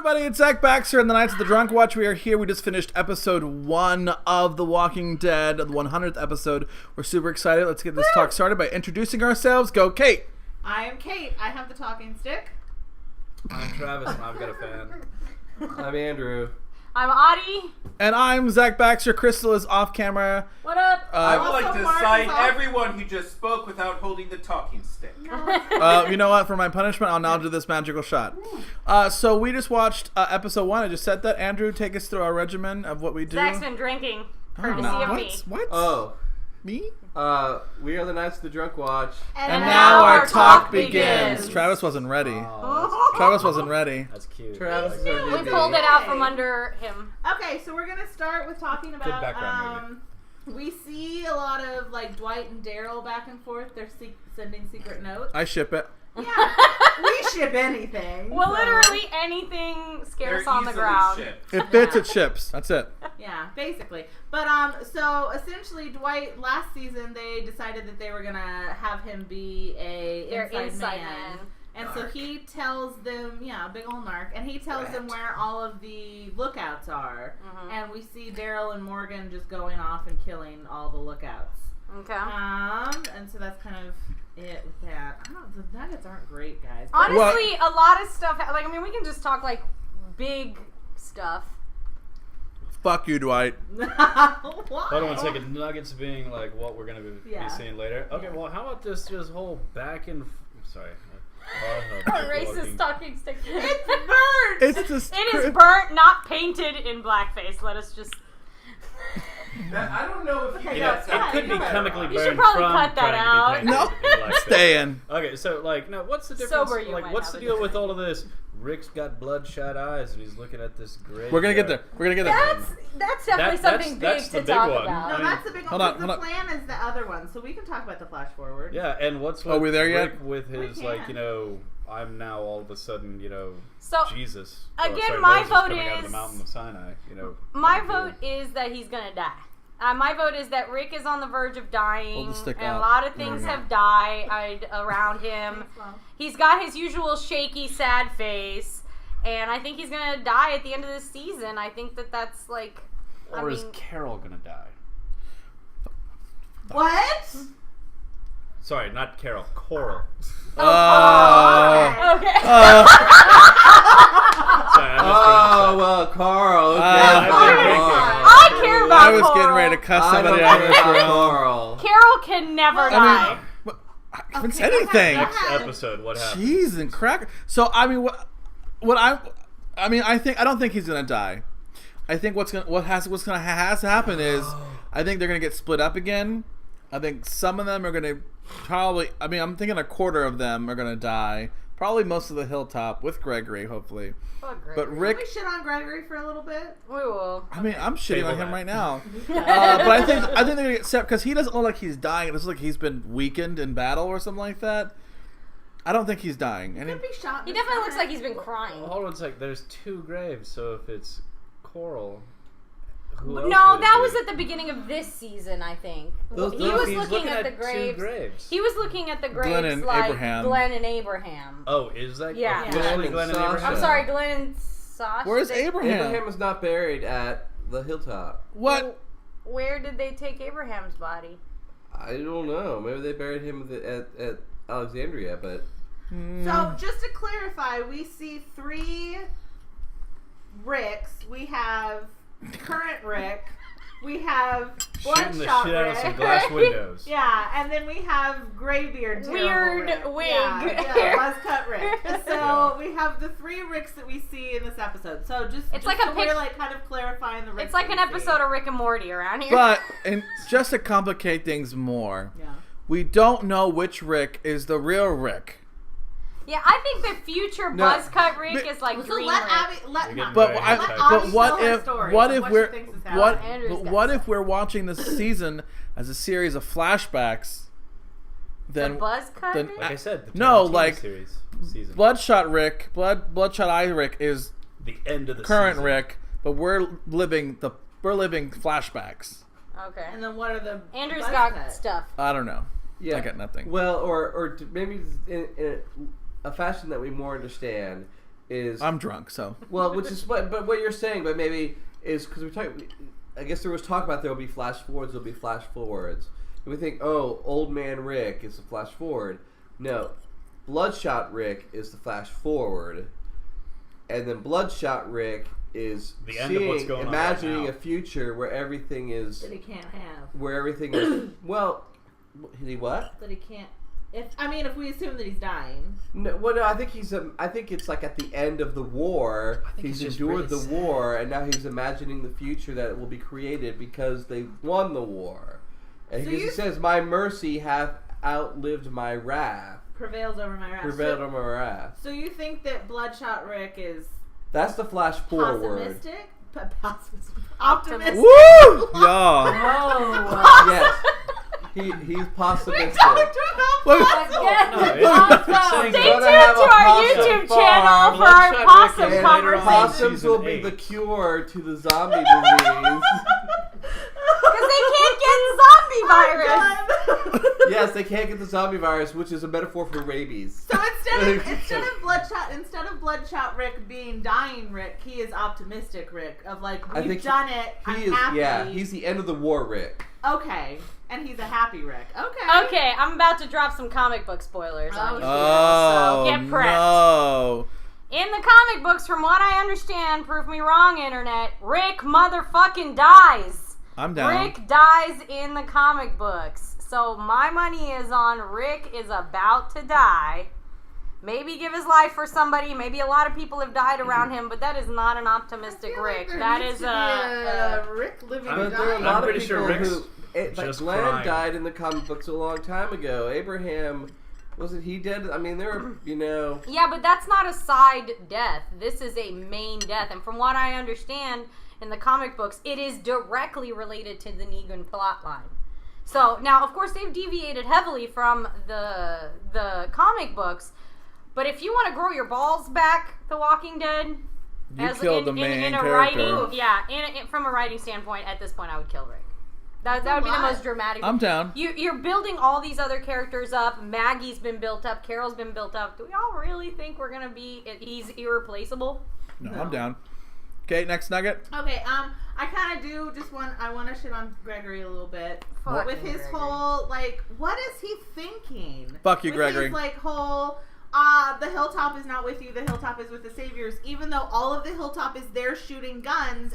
everybody, it's Zach Baxter and the Knights of the Drunk Watch. We are here. We just finished episode 1 of The Walking Dead, the 100th episode. We're super excited. Let's get this talk started by introducing ourselves. Go, Kate. I am Kate. I have the talking stick. I'm Travis and I've got a fan. I'm Andrew. I'm Audie. And I'm Zach Baxter. Crystal is off camera. What up? I would Also like to Mark cite is off. everyone who just spoke without holding the talking stick. You know what? For my punishment, I'll now do this magical shot. So we just watched episode 1. I just said that. Andrew, take us through our regimen of what we do. Zach's been drinking. Courtesy no. of me. What? Oh, Me? we are the Knights of the Drunk Watch. And now our talk begins. begins. Travis wasn't ready. Oh, Travis wasn't ready. that's cute. Travis is our We newbie. pulled it out from under him. Okay, so we're gonna start with talking Good about. background We see a lot of like Dwight and Daryl back and forth. They're sending secret notes. I ship it. Yeah, we ship anything. Well, so- literally anything scares They're on the easily ground. shipped. It fits, it ships. That's it. Yeah, basically. But so essentially, Dwight last season they decided that they were gonna have him be Their a inside man. man. And so he tells them, big old narc, and he tells them where all of the lookouts are. Mhm. And we see Daryl and Morgan just going off and killing all the lookouts. Okay. And so that's kind of it with that. I don't, the nuggets aren't great, guys. Honestly, a lot of stuff. Like, I mean, we can just talk like big stuff. Fuck you, Dwight. Why? Hold on one second. Nuggets being like what we're going to be Yeah. seeing later. Okay, Yeah. well, how about this just whole back and... Sorry. Racist talking stick. It's burnt! It's just. It is burnt, not painted in blackface. Let us just. I don't know if Okay, you no, know, it's it fine. could be You better chemically not. burned You should probably from cut that trying to be out. painted No, in blackface. staying. Okay, so like, no, what's the difference? Sober you like, might what's have the a deal with different- all of this? Rick's got bloodshot eyes and he's looking at this grave. We're gonna get there. We're gonna get there. That's definitely something that's big the to big talk one. about. No, I mean- that's the big Hold one. on, The hold on. plan is the other one, so we can talk about the flash forward. Yeah, and what's with Are we there Rick yet? with his We like, can. you know, I'm now all of a sudden, you know, So Jesus. again, my Moses vote coming out of is- the mountain of Sinai. You know, my kind of vote is that he's gonna die. My vote is that Rick is on the verge of dying, Hold the stick and out. a lot of things have died around him. He's got his usual shaky, sad face, and I think he's gonna die at the end of this season. I think that's like, Or is Carol gonna die? What? Sorry, not Carol. Coral. Oh. okay. Sorry, I Oh, well, Carl. Okay. I care about I was getting Coral. ready to cuss I somebody don't out of care this about room. Carl. Carol can never die. I haven't said Okay, anything. go Next ahead. episode, what happened? Jeez and crack. So I mean, I don't think he's gonna die. I think what's gonna happen is I think they're gonna get split up again. I think some of them are gonna probably. I mean, I'm thinking a quarter of them are gonna die. Probably most of the Hilltop with Gregory, hopefully. Fuck Gregory. But Can Rick, we shit on Gregory for a little bit? We will. I mean, I'm shitting on Table him that. right now. But I think they're gonna get set because he doesn't look like he's dying. It looks like he's been weakened in battle or something like that. I don't think he's dying. And Could be shot. He this definitely looks time. like he's been crying. Hold on a sec. There's 2 graves, so if it's Coral, who else No, would it that be? was at the beginning of this season, I think. Those- he those- was he's looking at the 2 graves. graves. He was looking at the graves Glenn and like Abraham. Glenn and Abraham. Oh, is that? Yeah. It's only Glenn and Sasha. Abraham? I'm sorry, Glenn and Sasha. where's They- Abraham? Abraham was not buried at the hilltop. What? Where did they take Abraham's body? I don't know. Maybe they buried him at Alexandria, but So just to clarify, we see 3 Ricks. We have current Rick. We have Shooting the Bloodshot shit out of Rick. some glass windows. Yeah, and then we have Graybeard, terrible Weird Rick. wig. Yeah, buzz cut Rick. So we have the 3 Ricks that we see in this episode. So It's like a so we're pic- like kind of clarifying the Ricks. It's like that an we see. episode of Rick and Morty around here. But and just to complicate things more, Yeah. we don't know which Rick is the real Rick. yeah, I think the future No, buzz cut Rick but- is like So Green let Rick. Abby let You're getting But very I, let hyped. Abby but what tell her if story what of if what we're she thinks is what happening. Andrew's got what if stuff. we're watching this season as a series of flashbacks? Then the buzz cut then- Rick? Like I said, the No, Tarantino like, series season. Bloodshot Rick, Bloodshot Eye Rick is The end of the current season. Rick, but we're living flashbacks. Okay. And then what are the Andrew's buzz got cut? stuff. I don't know. yeah, I got nothing. Well, or maybe in a fashion that we more understand is I'm drunk, so. well, which is but what you're saying, but maybe is because we're talking. I guess there was talk about there will be flash forwards. There'll be flash forwards. And we think, oh, old man Rick is the flash forward. No, Bloodshot Rick is the flash forward, and then Bloodshot Rick is The end of what's going on right imagining now. a future where everything is That he can't have. where everything is well. He what? That he can't. If we assume that he's dying. No, well, no. I think I think it's like at the end of the war, I think he's it's just endured really the war, and now he's imagining the future that will be created because they won the war. And So he you- says, "My mercy hath outlived my wrath, Prevails over my wrath. prevailed on my wrath." So you think that Bloodshot Rick is That's the flash forward. pessimistic? Optimistic. Woo! Yeah. Whoa. Yes, he's pessimistic. Look, Again, No, awesome. saying Stay gonna tuned have to a our possum YouTube farm. channel for our Bloodshot possum Rick And conversation. possums Season will be 8. the cure to the zombie disease. Because they can't get zombie virus. Yes, they can't get the zombie virus, which is a metaphor for rabies. So instead of Bloodshot Rick being dying Rick, he is optimistic Rick of like I we've think done it. I'm He is, happy. yeah, he's the end of the war, Rick. Okay, and he's a happy Rick. Okay. Okay, I'm about to drop some comic book spoilers on you. Oh, So get prepped. no. In the comic books, from what I understand, prove me wrong, internet, Rick motherfucking dies. I'm down. Rick dies in the comic books. So my money is on Rick is about to die. Maybe give his life for somebody. Maybe a lot of people have died around him, but that is not an optimistic Rick. That is a Rick living I'm- But there are a dying. lot of pretty people sure Rick's who, like just Glenn crying. died in the comic books a long time ago. Abraham, wasn't he dead? I mean, there are, yeah, but that's not a side death. This is a main death, and from what I understand in the comic books, it is directly related to the Negan plotline. So now, of course, they've deviated heavily from the comic books. But if you want to grow your balls back, The Walking Dead, You killed the main character. from a writing standpoint, at this point, I would kill Rick. That would be the most dramatic. I'm down. You're building all these other characters up. Maggie's been built up. Carol's been built up. Do we all really think we're gonna be? He's irreplaceable. No, I'm down. Okay, next nugget. Okay, I kind of do just want. I want to shit on Gregory a little bit Fucking with his Gregory. whole like. What is he thinking? Fuck you, With Gregory. His, like whole. The hilltop is not with you. The hilltop is with the saviors. Even though all of the hilltop is there shooting guns,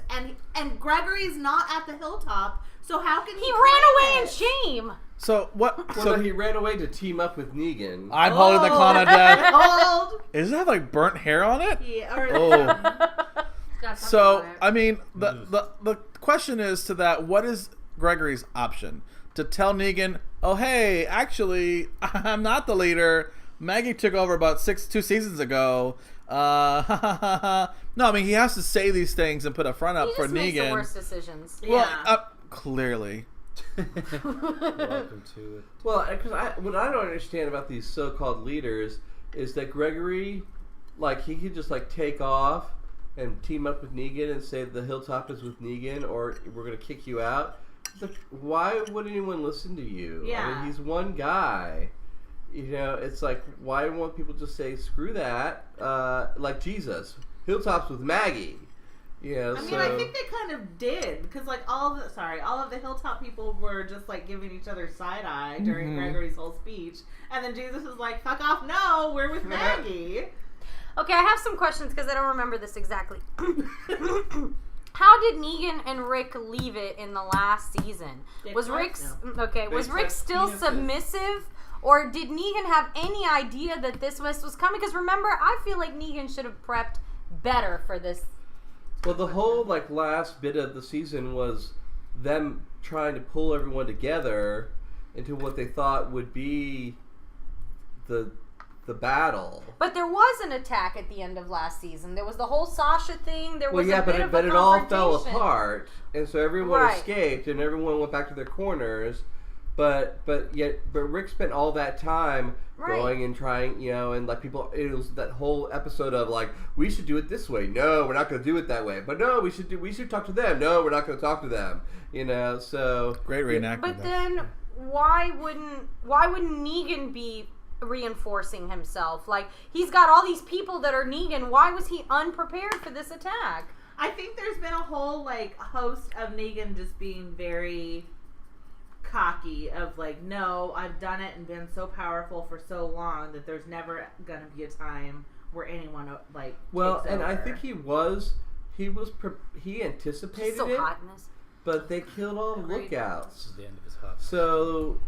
and Gregory's not at the hilltop. So how can he? He ran claim away in it? shame. So what? Well, So no, he ran away to team up with Negan. I'm holding the clown of death. Hold. Does it have like burnt hair on it? Yeah. Or, Oh. So I mean, the question is to that: what is Gregory's option? To tell Negan, "Oh hey, actually, I'm not the leader. Maggie took over about 2 seasons ago." No, I mean he has to say these things and put a front up He for just makes the Negan. worst decisions. Well, Yeah. clearly. Welcome to it. Well, because what I don't understand about these so-called leaders is that Gregory, like, he could just like take off and team up with Negan and say the hilltop is with Negan, or we're gonna kick you out. It's like, why would anyone listen to you? I Yeah. mean, he's one guy. It's like, why won't people just say screw that? Like Jesus, hilltops with Maggie. I mean, I think they kind of did because, like, all of the hilltop people were just like giving each other side eye during Gregory's whole speech, and then Jesus was like, "Fuck off! No, we're with Maggie." Okay, I have some questions because I don't remember this exactly. How did Negan and Rick leave it in the last season? Big Was flex? Rick Big Rick flex still penises. submissive, or did Negan have any idea that this was coming? Because remember, I feel like Negan should have prepped better for this. Well, the whole like last bit of the season was them trying to pull everyone together into what they thought would be the battle. But there was an attack at the end of last season. There was the whole Sasha thing. There Well, was yeah, a bit of but a it all fell confrontation. apart, and so everyone Right. escaped, and everyone went back to their corners. But Rick spent all that time Right. going and trying, and like people, it was that whole episode of like, we should do it this way. No, we're not going to do it that way. But no, we should talk to them. No, we're not going to talk to them. So Great reenactment. But though. then why wouldn't Negan be reinforcing himself. Like, he's got all these people that are Negan. Why was he unprepared for this attack? I think there's been a whole, like, host of Negan just being very cocky of, like, no, I've done it and been so powerful for so long that there's never going to be a time where anyone, like, takes and over. I think he anticipated He's so it, hot in this. but they killed all the Agreed. lookouts. This is the end of his hut. So,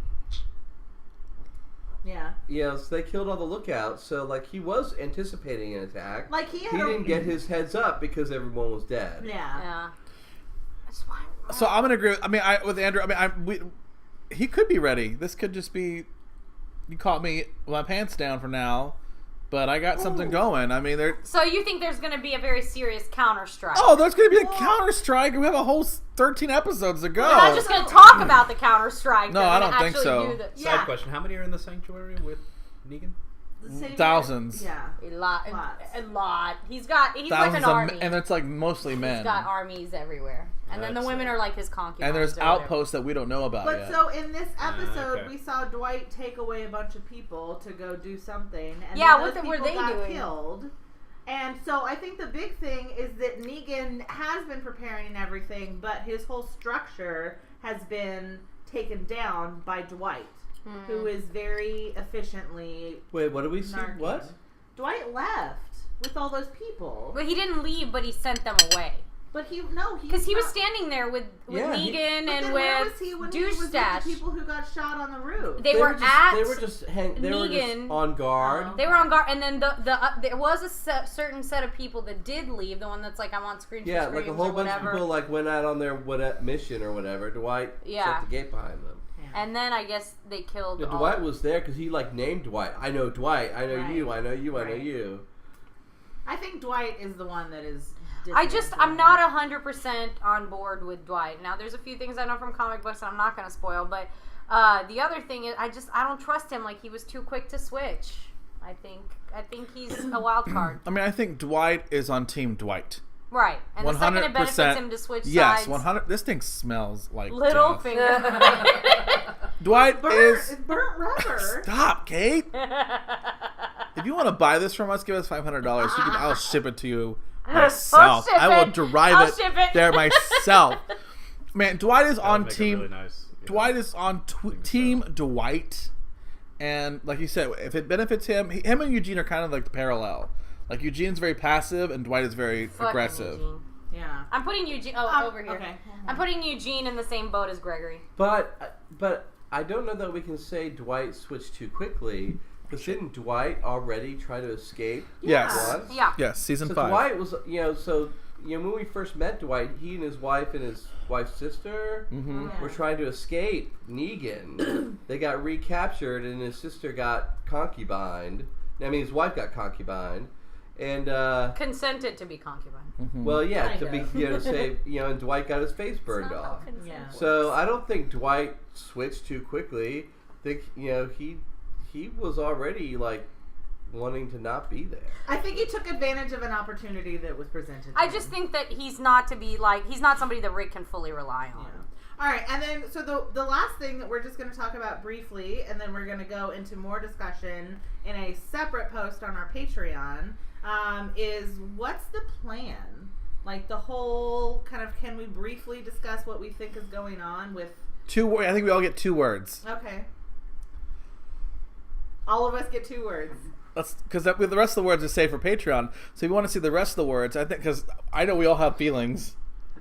Yeah. so they killed all the lookouts. So, like, he was anticipating an attack. Like, he didn't get his heads up because everyone was dead. Yeah. Yeah. That's why. So I'm gonna agree. With Andrew. He could be ready. This could just be. You caught me with my pants down for now, but I got something going. I mean, So you think there's going to be a very serious counter strike? Oh, there's gonna be a counter strike. We have a whole 13 episodes to go. We're not just going to talk about the counter strike. No, They're I gonna don't think actually so. do the- Side question: how many are in the sanctuary with Negan? Thousands. Yeah. A lot. Lots. A lot. He's like Thousands an of army. and it's like mostly men. He's got armies everywhere. And then the women are like his concubines. And there's or whatever. outposts that we don't know about But yet. so in this episode, okay. we saw Dwight take away a bunch of people to go do something, and Yeah, then what those were people they got doing? killed. And so I think the big thing is that Negan has been preparing everything, but his whole structure has been taken down by Dwight, who is very efficiently. Wait, what did we see? narking. What? Dwight left with all those people, But he didn't leave, but he sent them away. but Because he was standing there with Yeah, Negan But and then where with was he when he was with the Douchestache. people who got shot on the roof? They were at They were just Negan. on guard. They were on guard, and then there was a certain set of people that did leave. The one that's like, I want screen for Yeah, screams like a whole or bunch of whatever. people like went out on their mission or whatever. Dwight Yeah. shut the gate behind them. And then I guess they killed. Yeah, all Dwight was there because he like named Dwight. I know Dwight. I know Right. you. I know you. I know Right. you. I think Dwight is the one that is. I'm not 100% on board with Dwight. Now, there's a few things I know from comic books that I'm not going to spoil, but the other thing is I don't trust him. Like, he was too quick to switch. I think he's a wild card. I think Dwight is on Team Dwight. Right. And the second it benefits him to switch Yes, sides. 100. This thing smells like Little death. finger. Dwight It's is. burnt rubber. Stop, Kate. If you want to buy this from us, give us $500. I'll ship it to you myself. ship I will it. drive I'll it ship it. there myself. Man, Dwight is That on would make it Team. really nice. Dwight is on Team Dwight, and like you said, if it benefits him, him and Eugene are kind of like the parallel. Like Eugene's very passive, and Dwight is very Fucking aggressive. Eugene. Yeah. I'm putting Eugene over here. Okay. I'm putting Eugene in the same boat as Gregory. But I don't know that we can say Dwight switched too quickly. Because didn't Dwight already try to escape? Yes. once? Yeah. Yes, season So 5. Dwight was, when we first met Dwight, he and his wife and his wife's sister were trying to escape Negan. They got recaptured, and his sister got concubined. His wife got concubined, and Consented to be concubine. well, yeah, to be, Kind of. to say, and Dwight got his face burned off. Yeah. So I don't think Dwight switched too quickly. I think he was already like wanting to not be there. I think he took advantage of an opportunity that was presented. To I him. just think that he's not somebody that Rick can fully rely on. Yeah. All right, and then so the last thing that we're just going to talk about briefly, and then we're going to go into more discussion in a separate post on our Patreon, is what's the plan? Like the whole kind of, can we briefly discuss what we think is going on with? I think we all get 2 words. Okay. All of us get 2 words. Because the rest of the words are saved for Patreon. So if you want to see the rest of the words, I think, because I know we all have feelings.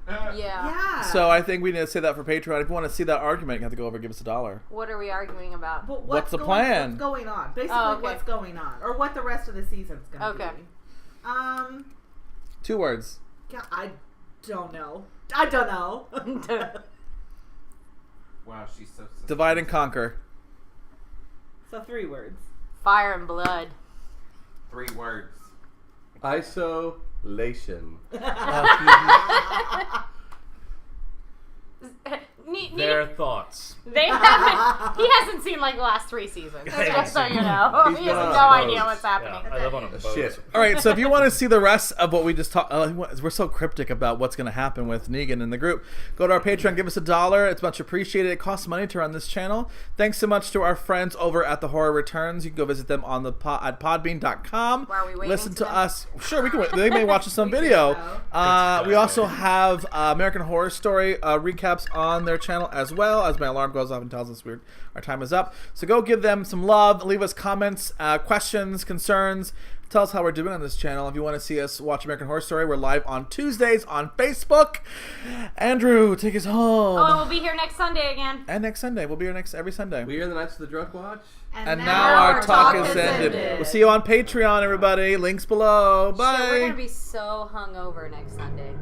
Yeah. Yeah. So I think we need to say that for Patreon. If you want to see that argument, you have to go over and give us $1. What are we arguing about? But What's the plan? What's going on? Basically, Oh, okay. what's going on, or what the rest of the season's going to Okay. be. 2 words. Yeah, I don't know. I don't know. Wow, she's so. Divide and conquer. So 3 words. Fire and blood. 3 words. Isolation. Negan Their thoughts. They haven't. He hasn't seen like the last 3 seasons. Just so you know, He's he has been on no a idea boat. what's happening. Yeah, I live on a boat. Shit. All right, so if you want to see the rest of what we just talked, we're so cryptic about what's going to happen with Negan and the group. Go to our Patreon, give us $1. It's much appreciated. It costs money to run this channel. Thanks so much to our friends over at The Horror Returns. You can go visit them on at podbean.com. Why are we waiting Listen to to them? us. Sure, we can wait. They may watch us on video. We also have American Horror Story recaps on their channel as well, as my alarm goes off and tells us our time is up. So go give them some love. Leave us comments, questions, concerns. Tell us how we're doing on this channel. If you want to see us watch American Horror Story, we're live on Tuesdays on Facebook. Andrew, take us home. Oh, and we'll be here next Sunday again. And next Sunday. We'll be here every Sunday. We are the Knights of the Drunk Watch. And now our talk is ended. We'll see you on Patreon, everybody. Links below. Bye. So we're gonna be so hungover next Sunday.